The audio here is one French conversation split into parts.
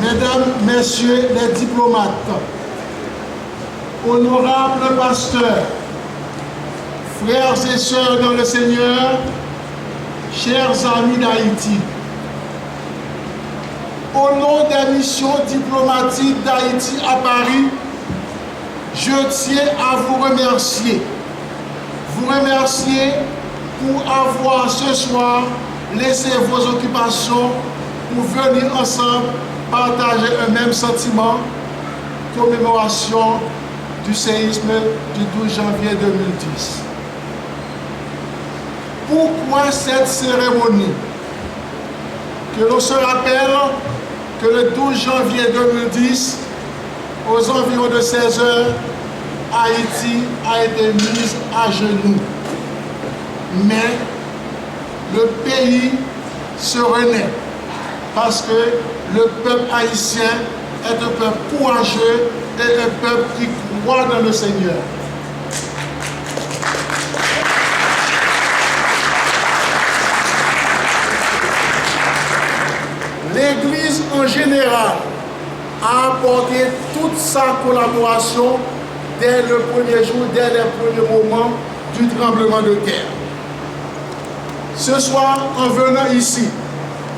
Mesdames, Messieurs les diplomates, honorables pasteurs, frères et sœurs dans le Seigneur, chers amis d'Haïti, au nom des missions diplomatiques d'Haïti à Paris, je tiens à vous remercier. Vous remercier pour avoir ce soir laissé vos occupations pour venir ensemble partager un même sentiment, commémoration du séisme du 12 janvier 2010. Pourquoi cette cérémonie? Que l'on se rappelle que le 12 janvier 2010, aux environs de 16 heures, Haïti a été mise à genoux. Mais le pays se renaît parce que le peuple haïtien est un peuple courageux et un peuple qui croit dans le Seigneur. L'Église en général a apporté toute sa collaboration dès le premier jour, dès les premiers moments du tremblement de terre. Ce soir, en venant ici,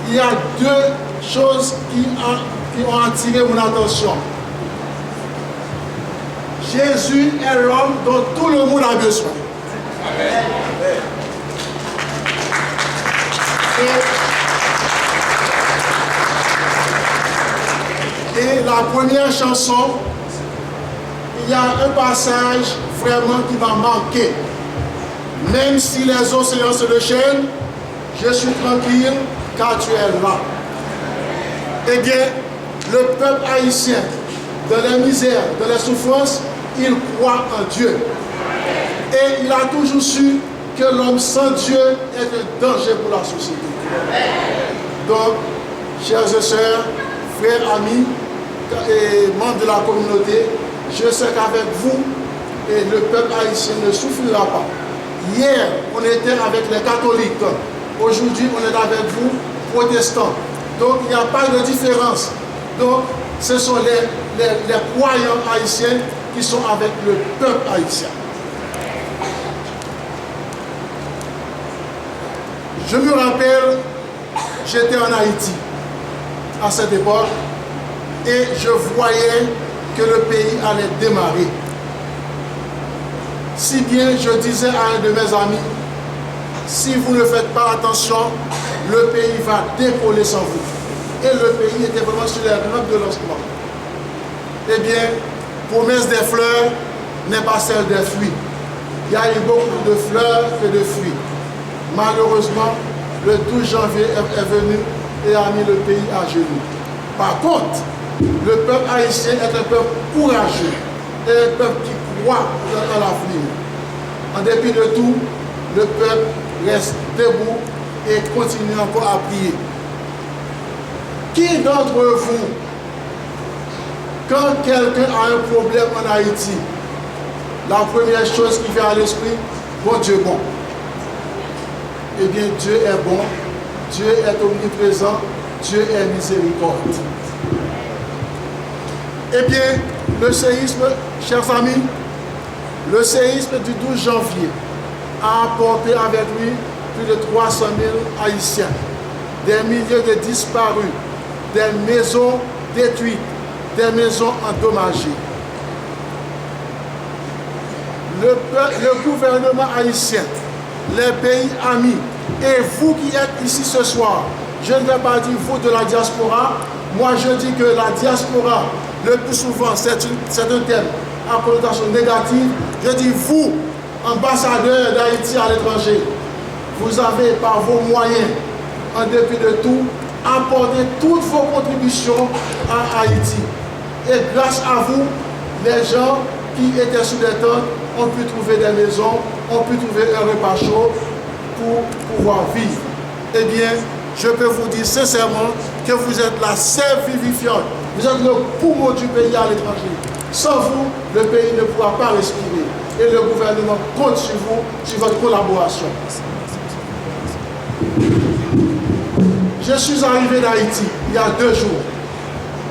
il y a deux choses qui ont attiré mon attention. Jésus est l'homme dont tout le monde a besoin. Et la première chanson, il y a un passage vraiment qui m'a marqué. Même si les océans se déchaînent, je suis tranquille car tu es là. Eh bien, le peuple haïtien, dans les misères, dans les souffrances, il croit en Dieu. Et il a toujours su que l'homme sans Dieu est un danger pour la société. Donc, chers et sœurs, frères, amis, et membres de la communauté, je sais qu'avec vous, et le peuple haïtien ne souffrira pas. Hier, on était avec les catholiques. Aujourd'hui, on est avec vous, protestants. Donc, il n'y a pas de différence. Donc, ce sont les croyants haïtiens qui sont avec le peuple haïtien. Je me rappelle, j'étais en Haïti à cette époque et je voyais que le pays allait démarrer. Si bien je disais à un de mes amis, si vous ne faites pas attention, le pays va décoller sans vous. Et le pays était vraiment sur les rampes de lancement. Eh bien, promesse des fleurs n'est pas celle des fruits. Il y a eu beaucoup de fleurs que de fruits. Malheureusement, le 12 janvier est venu et a mis le pays à genoux. Par contre, le peuple haïtien est un peuple courageux et un peuple qui croit dans l'avenir. En dépit de tout, le peuple reste debout et continue encore à prier. Qui d'entre vous, quand quelqu'un a un problème en Haïti, la première chose qui vient à l'esprit, bon Dieu bon. Eh bien, Dieu est bon, Dieu est omniprésent, Dieu est miséricorde. Eh bien, le séisme, chers amis, le séisme du 12 janvier a apporté avec lui plus de 300 000 Haïtiens, des milliers de disparus, des maisons détruites, des maisons endommagées. Le gouvernement haïtien, les pays amis et vous qui êtes ici ce soir, je ne vais pas dire vous de la diaspora, moi je dis que la diaspora, le plus souvent c'est un thème à connotation négative, je dis vous, ambassadeurs d'Haïti à l'étranger, vous avez par vos moyens, en dépit de tout, apporté toutes vos contributions à Haïti. Et grâce à vous, les gens qui étaient sous des tentes ont pu trouver des maisons, ont pu trouver un repas chaud pour pouvoir vivre. Eh bien, je peux vous dire sincèrement que vous êtes la sève vivifiante. Vous êtes le poumon du pays à l'étranger. Sans vous, le pays ne pourra pas respirer. Et le gouvernement compte sur vous, sur votre collaboration. Je suis arrivé d'Haïti il y a 2 jours.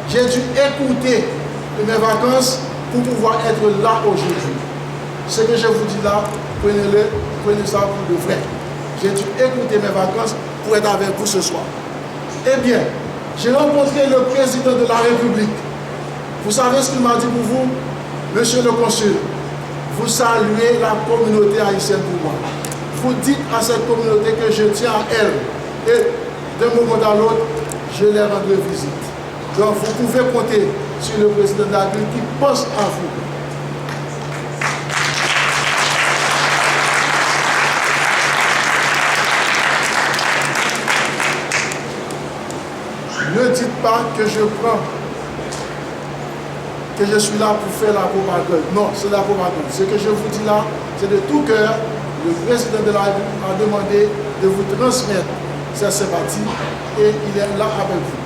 J'ai dû écouter de mes vacances pour pouvoir être là aujourd'hui. Ce que je vous dis là, prenez-le, prenez ça pour de vrai. J'ai dû écouter mes vacances pour être avec vous ce soir. Eh bien, j'ai rencontré le président de la République. Vous savez ce qu'il m'a dit pour vous, monsieur le consul? Vous saluez la communauté haïtienne pour moi. Vous dites à cette communauté que je tiens à elle. Et d'un moment à l'autre, je les rendrai visite. Donc vous pouvez compter sur le président de la République qui pense à vous. Ne dites pas que je suis là pour faire la propagande. Non, c'est la propagande. Ce que je vous dis là, c'est de tout cœur. Le président de la République a demandé de vous transmettre ses sympathies et il est là avec vous.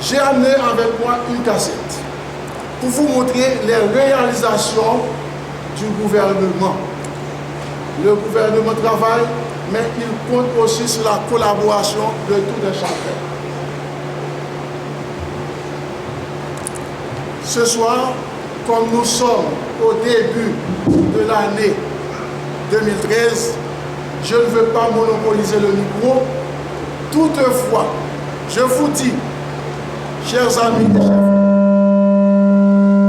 J'ai amené avec moi une cassette pour vous montrer les réalisations du gouvernement. Le gouvernement travaille, mais il compte aussi sur la collaboration de tous les chacun. Ce soir, comme nous sommes au début de l'année 2013, je ne veux pas monopoliser le micro. Toutefois, je vous dis, chers amis et chers frères,